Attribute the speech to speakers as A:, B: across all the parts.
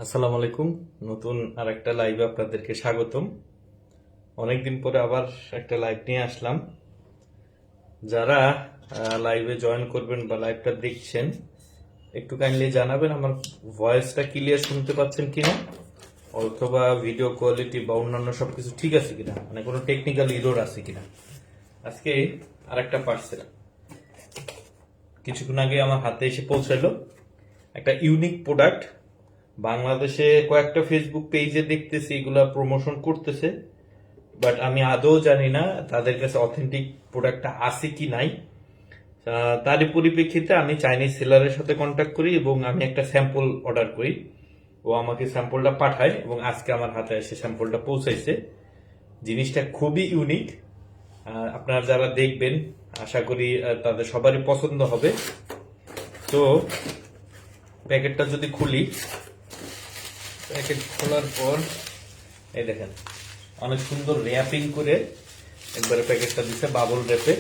A: আসসালামু আলাইকুম। নতুন আর একটা লাইভে আপনাদেরকে স্বাগতম। অনেকদিন পরে আবার একটা লাইভ নিয়ে আসলাম। যারা লাইভে জয়েন করবেন বা লাইভটা দেখছেন, একটু কাইন্ডলি জানাবেন আমার ভয়েসটা ক্লিয়ার শুনতে পাচ্ছেন কিনা, অথবা ভিডিও কোয়ালিটি বা অন্যান্য সবকিছু ঠিক আছে কিনা, মানে কোনো টেকনিক্যাল ইরোর আছে কিনা। আজকে আর একটা পার্সেল কিছুক্ষণ আগে আমার হাতে এসে পৌঁছালো, একটা ইউনিক প্রোডাক্ট। বাংলাদেশে কয়েকটা ফেসবুক পেজে দেখতেছি এগুলা প্রমোশন করতেছে, বাট আমি আদৌ জানি না তাদের কাছে অথেন্টিক প্রোডাক্টটা আছে কি নাই। তারই পরিপ্রেক্ষিতে আমি চাইনিজ সেলারের সাথে কন্ট্যাক্ট করি এবং আমি একটা স্যাম্পল অর্ডার করি। ও আমাকে স্যাম্পলটা পাঠায় এবং আজকে আমার হাতে এসে স্যাম্পলটা পৌঁছাইছে। জিনিসটা খুবই ইউনিক। আপনারা যারা দেখবেন আশা করি তাদের সবারই পছন্দ হবে। তো প্যাকেটটা যদি খুলি, প্যাকেট খোলার পর এই দেখেন অনেক সুন্দর র্যাপিং করে একবারে প্যাকেটটা দিচ্ছে বাবল র্যাপে,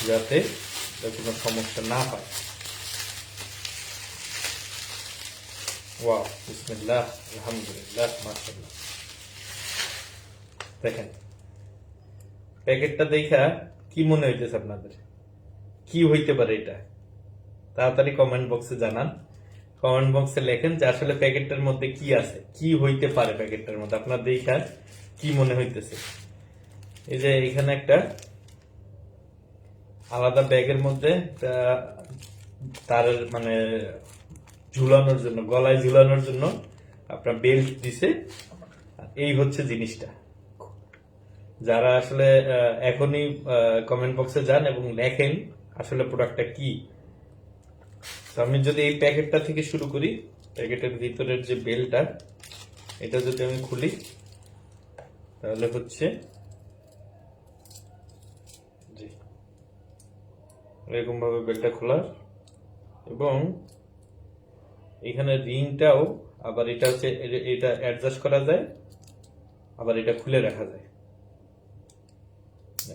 A: যাতে কোনো সমস্যা না হয়। ওয়াও, বিসমিল্লাহ, আলহামদুলিল্লাহ, মাশাআল্লাহ। দেখেন প্যাকেটটা দেখা কি মনে হইতেছে আপনাদের? কি হইতে পারে এটা? তাড়াতাড়ি কমেন্ট বক্সে জানান। কমেন্ট বক্সে লেখেন যে আসলে প্যাকেটটার মধ্যে কি আছে, কি হইতে পারে প্যাকেটটার মধ্যে, আপনার দেখা কি মনে হইতেছে। এই যে এখানে একটা আলাদা ব্যাগের মধ্যে একটা তার মানে ঝুলানোর জন্য, গলায় ঝুলানোর জন্য আপনার বেল্ট দিছে। এই হচ্ছে জিনিসটা। যারা আসলে এখনই কমেন্ট বক্সে যান এবং লেখেন আসলে প্রোডাক্টটা কি। তো আমি যদি এই প্যাকেটটা থেকে শুরু করি, প্যাকেটের ভিতরের যে বেলটা, এটা যদি আমি খুলি তাহলে হচ্ছে জি এরকম ভাবে বেলটা খোলা, এবং এখানে রিংটাও আবার এটা হচ্ছে এটা অ্যাডজাস্ট করা যায়, আবার এটা খুলে রাখা যায়।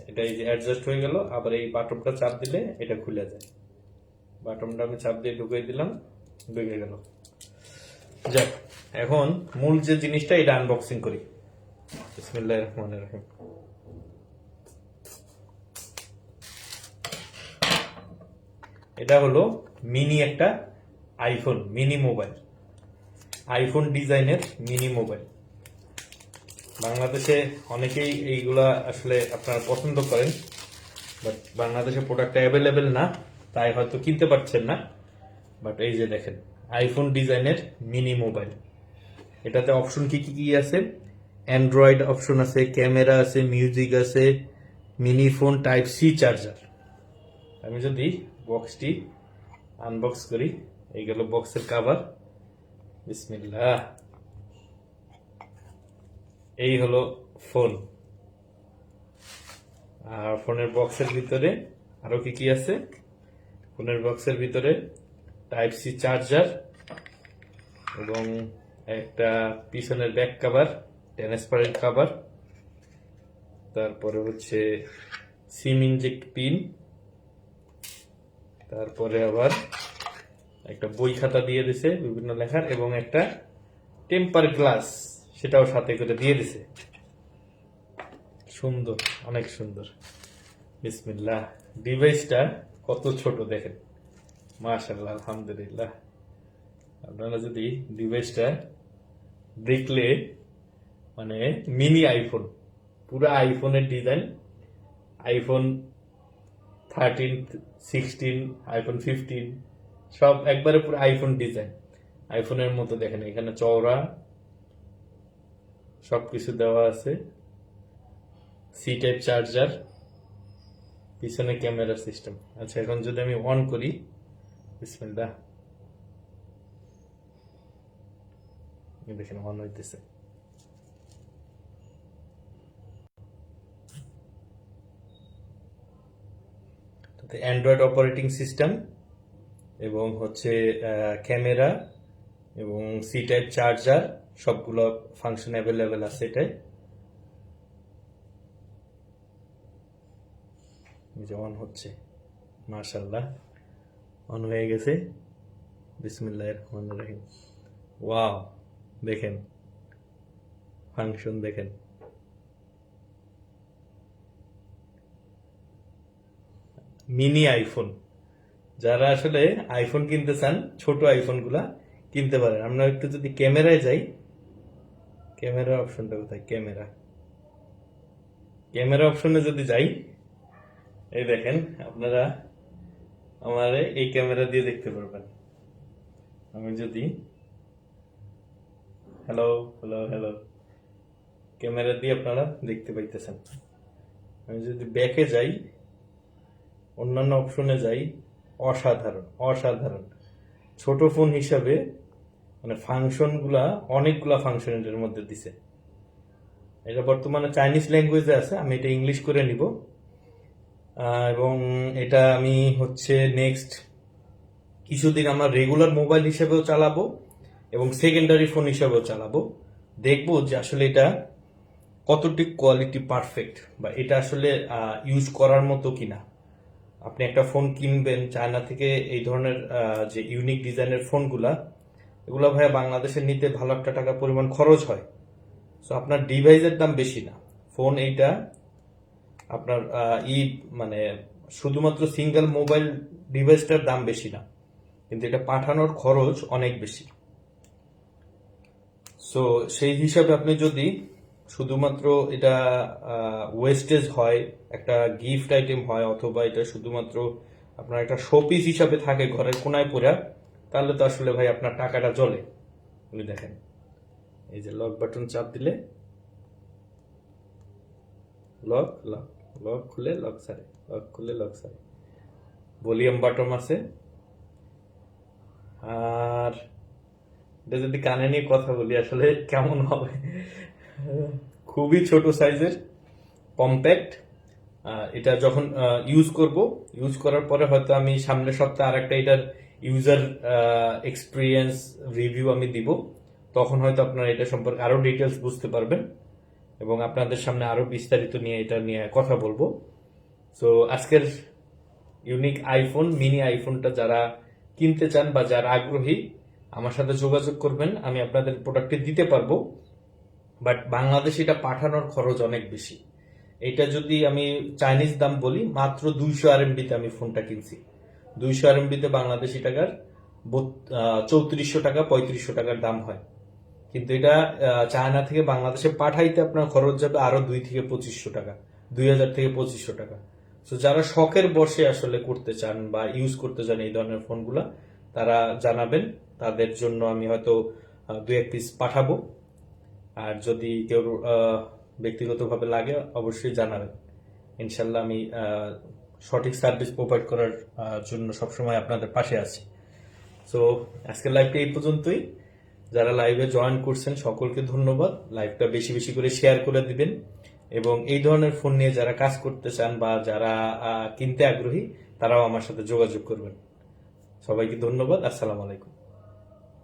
A: এটা এই যে অ্যাডজাস্ট হয়ে গেল, আবার এই বাটনটা চাপ দিলে এটা খুলে যায়। বাটনটা আমি চাপ দিয়ে ঢুকিয়ে দিলাম, ঢুকে গেল। যাক, এখন মূল যে জিনিসটা এটা আনবক্সিং করি। বিসমিল্লাহির রহমানির রহিম। এটা হলো মিনি একটা আইফোন মিনি মোবাইল, আইফোন ডিজাইনের মিনি মোবাইল। বাংলাদেশে অনেকেই এইগুলা আসলে আপনারা পছন্দ করেন, বাট বাংলাদেশে প্রোডাক্টটা অ্যাভেলেবেল না, তাই হয়তো কিনতে পারছেন না। বাট এই যে দেখেন আইফোন ডিজাইনের মিনি মোবাইল। এটাতে অপশন কি কি কি আছে? অ্যান্ড্রয়েড অপশন আছে, ক্যামেরা আছে, মিউজিক আছে, mini phone, type C charger. আমি যদি বক্সটি আনবক্স করি, এই গেল বক্সের কাভার। বিসমিল্লাহ। এই হলো ফোন। আর ফোনের বক্সের ভিতরে আরো কি কি আছে? ফোনের বক্সের ভিতরে টাইপ সি চার্জার এবং একটা পিছনের ব্যাক কভার, ট্রান্সপারেন্ট কভার। তারপরে হচ্ছে সিম ইনজেক্ট পিন। তারপরে আবার একটা বই খাতা দিয়ে দিছে বিভিন্ন লেখার, এবং একটা টেম্পার গ্লাস সেটাও সাথে করে দিয়ে দিছে। সুন্দর, অনেক সুন্দর। বিসমিল্লাহ। ডিভাইসটা কত ছোট দেখেন, মাশাআল্লাহ, আলহামদুলিল্লাহ। আপনারা যদি ডিভাইসটা দেখলে মানে মিনি আইফোন, পুরো আইফোনের ডিজাইন, আইফোন 13, 16, আইফোন 15 সব একবারে পুরো আইফোন ডিজাইন, আইফোনের মতো। দেখেন এখানে চওড়া সবকিছু দেওয়া আছে, সি টাইপ চার্জার, পিছনে ক্যামেরা সিস্টেম। আচ্ছা, এখন যদি আমি অন করি, বিসমিল্লাহ, দেখেন অন হইতেছে। অ্যান্ড্রয়েড অপারেটিং সিস্টেম এবং হচ্ছে ক্যামেরা এবং সি টাইপ চার্জার, সবগুলো ফাংশন অ্যাভেলেবেল আছে এটাই। যে অন হচ্ছে, মাশাআল্লাহ, অন হয়ে গেছে। বিসমিল্লাহির রহমানির রহিম। ওয়াও, দেখেন ফাংশন দেখেন, মিনি আইফোন। যারা আসলে আইফোন কিনতে চান, ছোট আইফোন গুলা কিনতে পারেন। আমরা একটু যদি ক্যামেরায় যাই, ক্যামেরা অপশনটা কোথায়? ক্যামেরা, ক্যামেরা অপশনে যদি যাই, এই দেখেন আপনারা আমার এই ক্যামেরা দিয়ে দেখতে পারবেন। আমি যদি হ্যালো হ্যালো হ্যালো ক্যামেরা দিয়ে আপনারা দেখতে পাইতেছেন। আমি যদি ব্যাকে যাই, অন্যান্য অপশনে যাই, অসাধারণ অসাধারণ। ছোট ফোন হিসাবে মানে ফাংশন গুলা, অনেকগুলা ফাংশন এর মধ্যে দিছে। এটা বর্তমানে চাইনিজ ল্যাঙ্গুয়েজে আছে, আমি এটা ইংলিশ করে নিব। এবং এটা আমি হচ্ছে নেক্সট কিছুদিন আমার রেগুলার মোবাইল হিসেবেও চালাবো এবং সেকেন্ডারি ফোন হিসেবেও চালাবো। দেখবো যে আসলে এটা কতটুকু কোয়ালিটি পারফেক্ট, বা এটা আসলে ইউজ করার মতো কিনা। আপনি একটা ফোন কিনবেন চায়না থেকে, এই ধরনের যে ইউনিক ডিজাইনের ফোনগুলা, এগুলা ভাইয়া বাংলাদেশে নিতে ভালো একটা টাকা পরিমাণ খরচ হয়। সো আপনার ডিভাইসের দাম বেশি না, ফোন এইটা আপনার মানে শুধুমাত্র সিঙ্গেল মোবাইল ডিভাইসটার দাম বেশি না, কিন্তু এটা পাঠানোর খরচ অনেক বেশি। সো সেই হিসাবে আপনি যদি শুধুমাত্র এটা ওয়েস্টেজ হয়, একটা গিফট আইটেম হয়, অথবা এটা শুধুমাত্র আপনার একটা শোপিস হিসাবে থাকে ঘরের কোনায় পড়া, তাহলে তো আসলে ভাই আপনার টাকাটা চলে। আপনি দেখেন, এই যে লক বাটন চাপ দিলে লক লক লক খুলে লক সারে, লক খুলে লক সারে। ভলিউম বাটন আছে। আর এটা যদি কানে নিয়ে কথা বলি আসলে কেমন হবে, খুবই ছোট সাইজের, কম্প্যাক্ট। এটা যখন ইউজ করার পরে হয়তো আমি সামনের সপ্তাহে আরেকটা এটার ইউজার এক্সপিরিয়েন্স রিভিউ আমি দিব, তখন হয়তো আপনারা এটা সম্পর্কে আরো ডিটেলস বুঝতে পারবেন এবং আপনাদের সামনে আরো বিস্তারিত নিয়ে এটা নিয়ে কথা বলবো। সো আজকের ইউনিক আইফোন, মিনি আইফোনটা যারা কিনতে চান বা যারা আগ্রহী, আমার সাথে যোগাযোগ করবেন, আমি আপনাদের প্রোডাক্টটি দিতে পারবো। বাট বাংলাদেশে এটা পাঠানোর খরচ অনেক বেশি। এটা যদি আমি চাইনিজ দাম বলি, মাত্র 200 RMB তে আমি ফোনটা কিনছি। 200 RMB তে বাংলাদেশি টাকার 3400 টাকা 3500 টাকার দাম হয়। কিন্তু এটা চায়না থেকে বাংলাদেশে পাঠাইতে আপনার খরচ যাবে আরো 2 থেকে 2500 টাকা, 2000 থেকে 2500 টাকা। তো যারা শখের বসে আসলে করতে চান বা ইউজ করতে চান এই ধরনের ফোনগুলা, তারা জানাবেন, তাদের জন্য আমি হয়তো 2-1 পিস পাঠাবো। আর যদি কেউ ব্যক্তিগতভাবে লাগে অবশ্যই জানাবেন। ইনশাল্লাহ আমি সঠিক সার্ভিস প্রোভাইড করার জন্য সবসময় আপনাদের পাশে আছি। সো আজকের লাইভটা এই পর্যন্তই। যারা লাইভে জয়েন করছেন সকলকে ধন্যবাদ। লাইভটা বেশি বেশি করে শেয়ার করে দিবেন এবং এই ধরনের ফোন নিয়ে যারা কাজ করতে চান বা যারা কিনতে আগ্রহী, তারাও আমার সাথে যোগাযোগ করবেন। সবাইকে ধন্যবাদ। আসসালামু আলাইকুম।